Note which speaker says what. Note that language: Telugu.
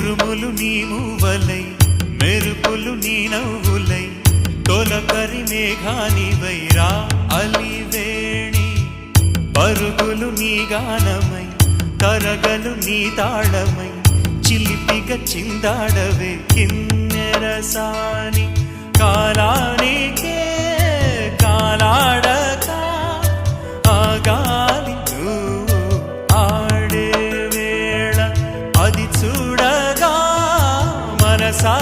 Speaker 1: ఉరుములు నీ మూవలై మెరుపులు నీ నవ్వులై తొలకరి మేఘానివై రా అలివేణి పరుగులు నీ గానమై తరగలు నీ తాళమై చిలిపిగా చిందాడవే కిన్నెరసాని కాలానికే కాలాడక ఆగాలి నువ్వు ఆడే వేళ అది చూడగా మనసా